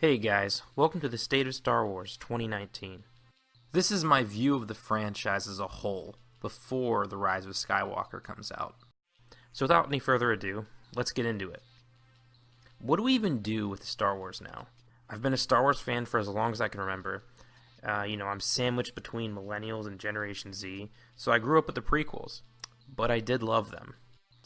Hey guys, welcome to the State of Star Wars 2019. This is my view of the franchise as a whole, before the Rise of Skywalker comes out. So without any further ado, let's get into it. What do we even do with Star Wars now? I've been a Star Wars fan for as long as I can remember. I'm sandwiched between Millennials and Generation Z, so I grew up with the prequels. But I did love them.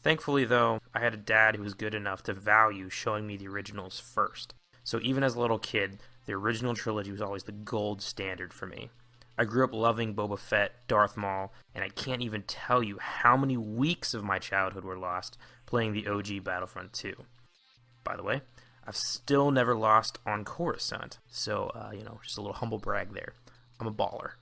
Thankfully though, I had a dad who was good enough to value showing me the originals first. So even as a little kid, the original trilogy was always the gold standard for me. I grew up loving Boba Fett, Darth Maul, and I can't even tell you how many weeks of my childhood were lost playing the OG Battlefront 2. By the way, I've still never lost on Coruscant, so, just a little humble brag there. I'm a baller.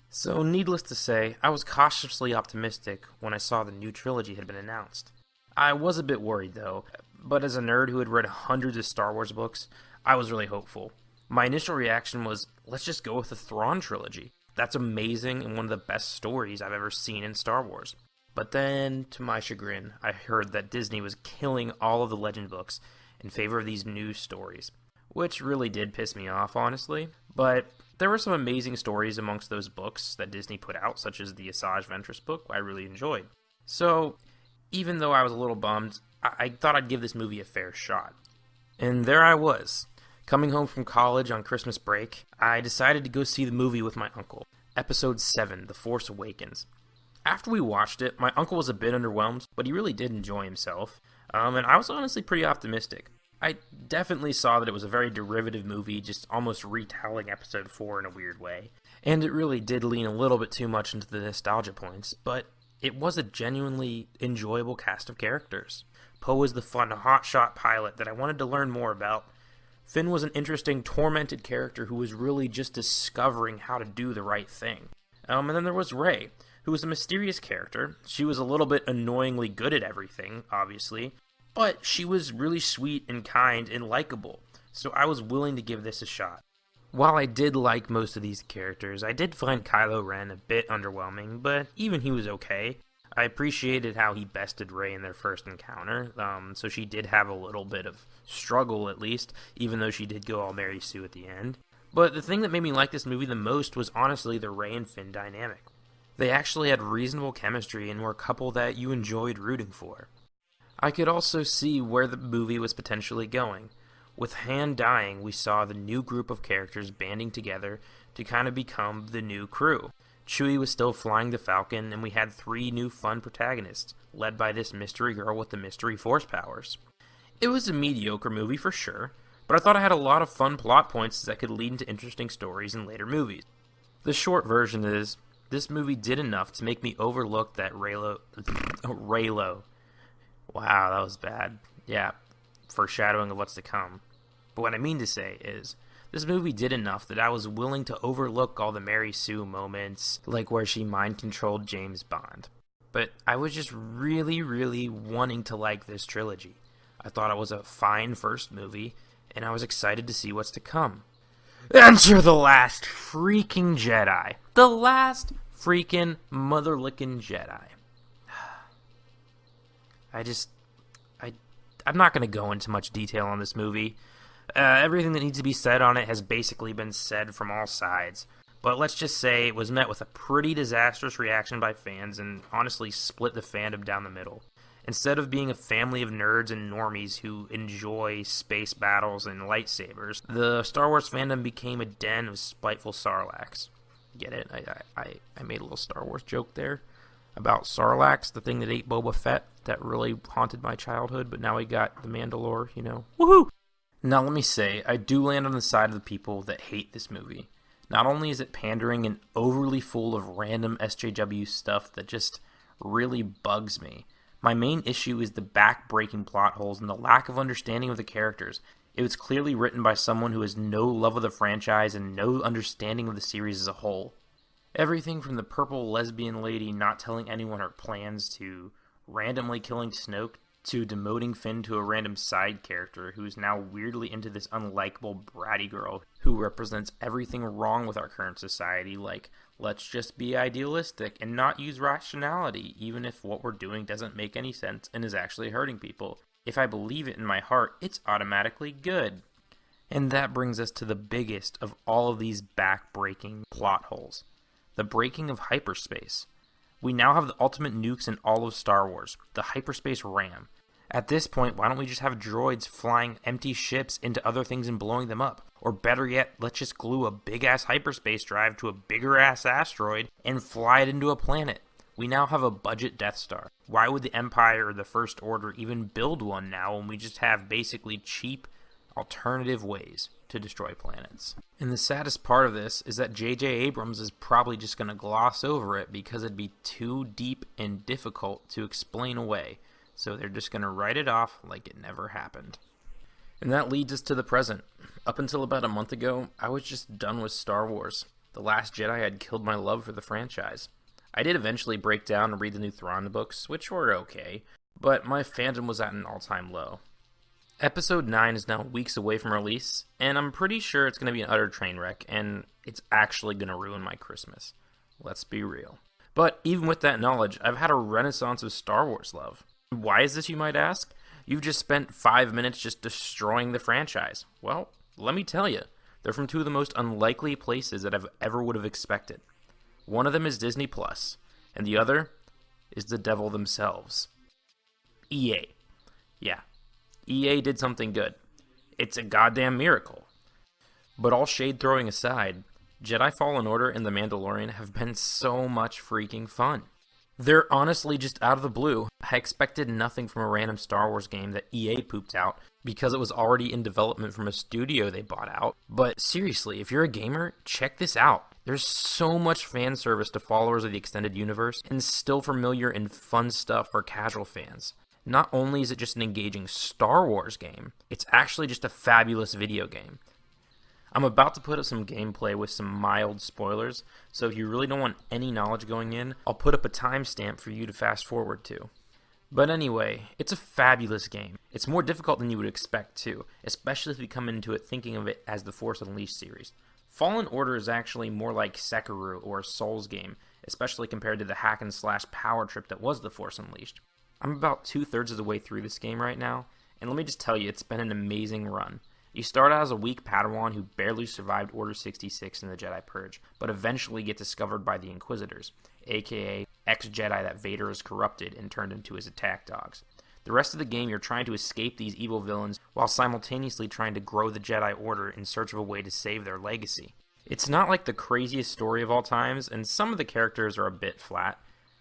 So, needless to say, I was cautiously optimistic when I saw the new trilogy had been announced. I was a bit worried, though, but as a nerd who had read hundreds of Star Wars books, I was really hopeful. My initial reaction was, let's just go with the Thrawn trilogy. That's amazing and one of the best stories I've ever seen in Star Wars. But then, to my chagrin, I heard that Disney was killing all of the Legend books in favor of these new stories, which really did piss me off, honestly. But there were some amazing stories amongst those books that Disney put out, such as the Asajj Ventress book I really enjoyed. So, even though I was a little bummed, I thought I'd give this movie a fair shot. And there I was. Coming home from college on Christmas break, I decided to go see the movie with my uncle. Episode 7, The Force Awakens. After we watched it, my uncle was a bit underwhelmed, but he really did enjoy himself. And I was honestly pretty optimistic. I definitely saw that it was a very derivative movie, just almost retelling Episode 4 in a weird way. And it really did lean a little bit too much into the nostalgia points, but it was a genuinely enjoyable cast of characters. Poe was the fun, hotshot pilot that I wanted to learn more about. Finn was an interesting, tormented character who was really just discovering how to do the right thing. And then there was Rey, who was a mysterious character. She was a little bit annoyingly good at everything, obviously, but she was really sweet and kind and likable, so I was willing to give this a shot. While I did like most of these characters, I did find Kylo Ren a bit underwhelming, but even he was okay. I appreciated how he bested Rey in their first encounter, so she did have a little bit of struggle at least, even though she did go all Mary Sue at the end. But the thing that made me like this movie the most was honestly the Rey and Finn dynamic. They actually had reasonable chemistry and were a couple that you enjoyed rooting for. I could also see where the movie was potentially going. With Han dying, we saw the new group of characters banding together to kind of become the new crew. Chewie was still flying the Falcon, and we had 3 new fun protagonists, led by this mystery girl with the mystery force powers. It was a mediocre movie for sure, but I thought it had a lot of fun plot points that could lead into interesting stories in later movies. The short version is, this movie did enough to make me overlook that Reylo. Wow, that was bad. Yeah, foreshadowing of what's to come. But what I mean to say is, this movie did enough that I was willing to overlook all the Mary Sue moments, like where she mind-controlled James Bond. But I was just really, really wanting to like this trilogy. I thought it was a fine first movie, and I was excited to see what's to come. Enter the last freaking Jedi. The last freaking mother-licking Jedi. I'm not going to go into much detail on this movie. Everything that needs to be said on it has basically been said from all sides. But let's just say it was met with a pretty disastrous reaction by fans and honestly split the fandom down the middle. Instead of being a family of nerds and normies who enjoy space battles and lightsabers, the Star Wars fandom became a den of spiteful sarlaccs. Get it? I made a little Star Wars joke there about Sarlacc, the thing that ate Boba Fett, that really haunted my childhood, but now we got the Mandalore, Woohoo! Now let me say, I do land on the side of the people that hate this movie. Not only is it pandering and overly full of random SJW stuff that just really bugs me, my main issue is the back-breaking plot holes and the lack of understanding of the characters. It was clearly written by someone who has no love of the franchise and no understanding of the series as a whole. Everything from the purple lesbian lady not telling anyone her plans to randomly killing Snoke to demoting Finn to a random side character who is now weirdly into this unlikable bratty girl who represents everything wrong with our current society, like, let's just be idealistic and not use rationality, even if what we're doing doesn't make any sense and is actually hurting people. If I believe it in my heart, it's automatically good. And that brings us to the biggest of all of these back-breaking plot holes. The breaking of hyperspace. We now have the ultimate nukes in all of Star Wars, the hyperspace ram. At this point, why don't we just have droids flying empty ships into other things and blowing them up? Or better yet, let's just glue a big-ass hyperspace drive to a bigger-ass asteroid and fly it into a planet. We now have a budget Death Star. Why would the Empire or the First Order even build one now when we just have basically cheap, alternative ways to destroy planets? And the saddest part of this is that J.J. Abrams is probably just going to gloss over it because it'd be too deep and difficult to explain away. So they're just going to write it off like it never happened. And that leads us to the present. Up until about a month ago, I was just done with Star Wars. The Last Jedi had killed my love for the franchise. I did eventually break down and read the new Thrawn books, which were okay, but my fandom was at an all-time low. Episode 9 is now weeks away from release, and I'm pretty sure it's going to be an utter train wreck, and it's actually going to ruin my Christmas. Let's be real. But even with that knowledge, I've had a renaissance of Star Wars love. Why is this, you might ask? You've just spent 5 minutes just destroying the franchise. Well, let me tell you, they're from two of the most unlikely places that I ever would have expected. One of them is Disney Plus, and the other is the devil themselves. EA. Yeah, EA did something good. It's a goddamn miracle. But all shade throwing aside, Jedi Fallen Order and The Mandalorian have been so much freaking fun. They're honestly just out of the blue. I expected nothing from a random Star Wars game that EA pooped out because it was already in development from a studio they bought out. But seriously, if you're a gamer, check this out. There's so much fan service to followers of the extended universe and still familiar and fun stuff for casual fans. Not only is it just an engaging Star Wars game, it's actually just a fabulous video game. I'm about to put up some gameplay with some mild spoilers, so if you really don't want any knowledge going in, I'll put up a timestamp for you to fast forward to. But anyway, it's a fabulous game. It's more difficult than you would expect too, especially if you come into it thinking of it as the Force Unleashed series. Fallen Order is actually more like Sekiro or a Souls game, especially compared to the hack and slash power trip that was the Force Unleashed. I'm about 2/3 of the way through this game right now, and let me just tell you, it's been an amazing run. You start out as a weak Padawan who barely survived Order 66 in the Jedi Purge, but eventually get discovered by the Inquisitors, aka ex-Jedi that Vader has corrupted and turned into his attack dogs. The rest of the game, you're trying to escape these evil villains while simultaneously trying to grow the Jedi Order in search of a way to save their legacy. It's not like the craziest story of all times, and some of the characters are a bit flat.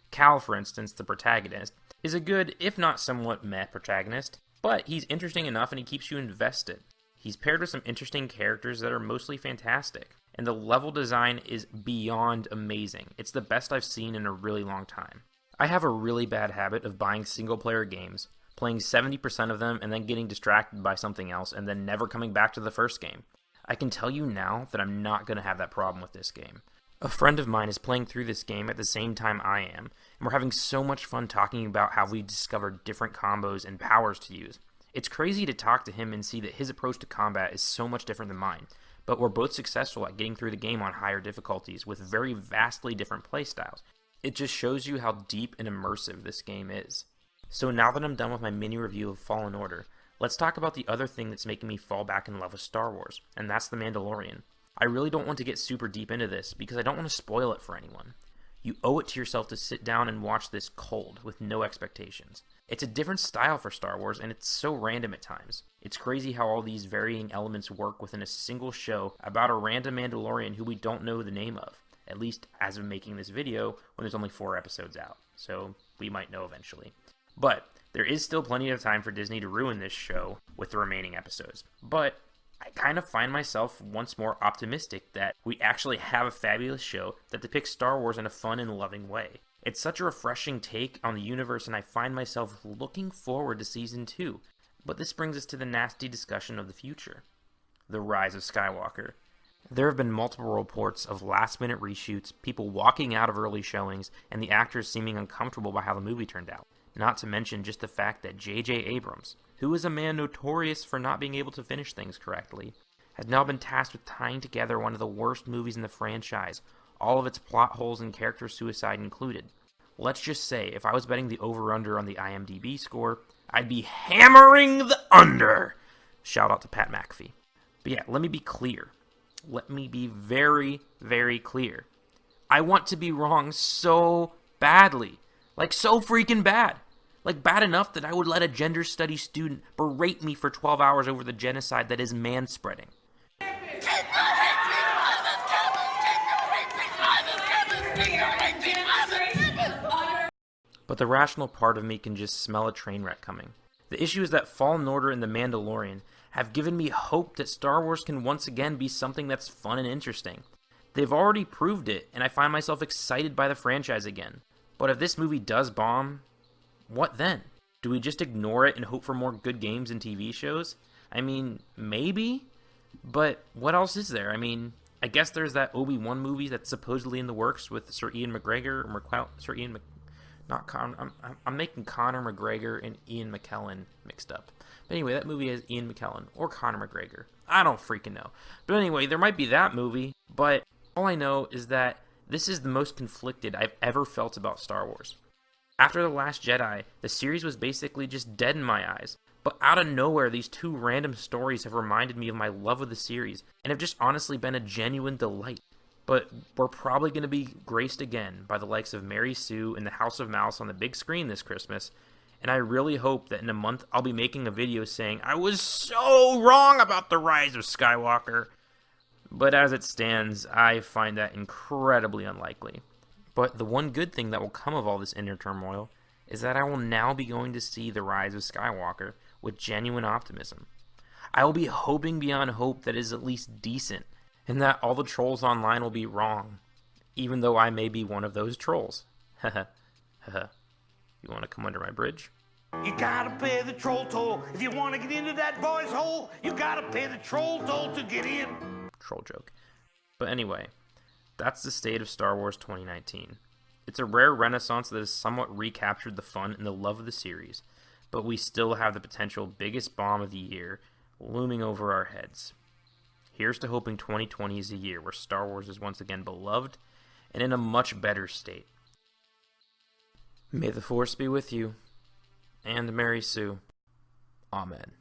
Cal, for instance, the protagonist, is a good, if not somewhat meh protagonist, but he's interesting enough and he keeps you invested. He's paired with some interesting characters that are mostly fantastic, and the level design is beyond amazing. It's the best I've seen in a really long time. I have a really bad habit of buying single-player games, playing 70% of them and then getting distracted by something else and then never coming back to the first game. I can tell you now that I'm not going to have that problem with this game. A friend of mine is playing through this game at the same time I am, and we're having so much fun talking about how we discovered different combos and powers to use. It's crazy to talk to him and see that his approach to combat is so much different than mine, but we're both successful at getting through the game on higher difficulties with very vastly different playstyles. It just shows you how deep and immersive this game is. So now that I'm done with my mini review of Fallen Order, let's talk about the other thing that's making me fall back in love with Star Wars, and that's The Mandalorian. I really don't want to get super deep into this because I don't want to spoil it for anyone. You owe it to yourself to sit down and watch this cold, with no expectations. It's a different style for Star Wars, and it's so random at times. It's crazy how all these varying elements work within a single show about a random Mandalorian who we don't know the name of. At least as of making this video, when there's only 4 episodes out. So we might know eventually. But there is still plenty of time for Disney to ruin this show with the remaining episodes. But I kind of find myself once more optimistic that we actually have a fabulous show that depicts Star Wars in a fun and loving way. It's such a refreshing take on the universe, and I find myself looking forward to Season 2. But this brings us to the nasty discussion of the future. The Rise of Skywalker. There have been multiple reports of last-minute reshoots, people walking out of early showings, and the actors seeming uncomfortable by how the movie turned out. Not to mention just the fact that J.J. Abrams, who is a man notorious for not being able to finish things correctly, has now been tasked with tying together one of the worst movies in the franchise, all of its plot holes and character suicide included. Let's just say, if I was betting the over-under on the IMDb score, I'd be hammering the under! Shout out to Pat McAfee. But yeah, let me be clear. Let me be very, very clear. I want to be wrong so badly. Like, so freaking bad. Like, bad enough that I would let a gender studies student berate me for 12 hours over the genocide that is manspreading. But the rational part of me can just smell a train wreck coming. The issue is that Fallen Order and The Mandalorian have given me hope that Star Wars can once again be something that's fun and interesting. They've already proved it, and I find myself excited by the franchise again. But if this movie does bomb, what then? Do we just ignore it and hope for more good games and TV shows? I mean, maybe? But what else is there? I mean, I guess there's that Obi-Wan movie that's supposedly in the works with Sir Ian McGregor, I'm making Conor McGregor and Ian McKellen mixed up. But anyway, that movie has Ian McKellen or Conor McGregor. I don't freaking know. But anyway, there might be that movie, but all I know is that this is the most conflicted I've ever felt about Star Wars. After The Last Jedi, the series was basically just dead in my eyes. But out of nowhere, these two random stories have reminded me of my love of the series, and have just honestly been a genuine delight. But we're probably going to be graced again by the likes of Mary Sue and the House of Mouse on the big screen this Christmas, and I really hope that in a month I'll be making a video saying, I was so wrong about the Rise of Skywalker. But as it stands, I find that incredibly unlikely. But the one good thing that will come of all this inner turmoil is that I will now be going to see The Rise of Skywalker with genuine optimism. I will be hoping beyond hope that it is at least decent, and that all the trolls online will be wrong, even though I may be one of those trolls. Haha. You want to come under my bridge? You gotta pay the troll toll. If you want to get into that boy's hole, you gotta pay the troll toll to get in. Troll joke. But anyway, that's the state of Star Wars 2019. It's a rare renaissance that has somewhat recaptured the fun and the love of the series, but we still have the potential biggest bomb of the year looming over our heads. Here's to hoping 2020 is a year where Star Wars is once again beloved and in a much better state. May the Force be with you, and Mary Sue. Amen.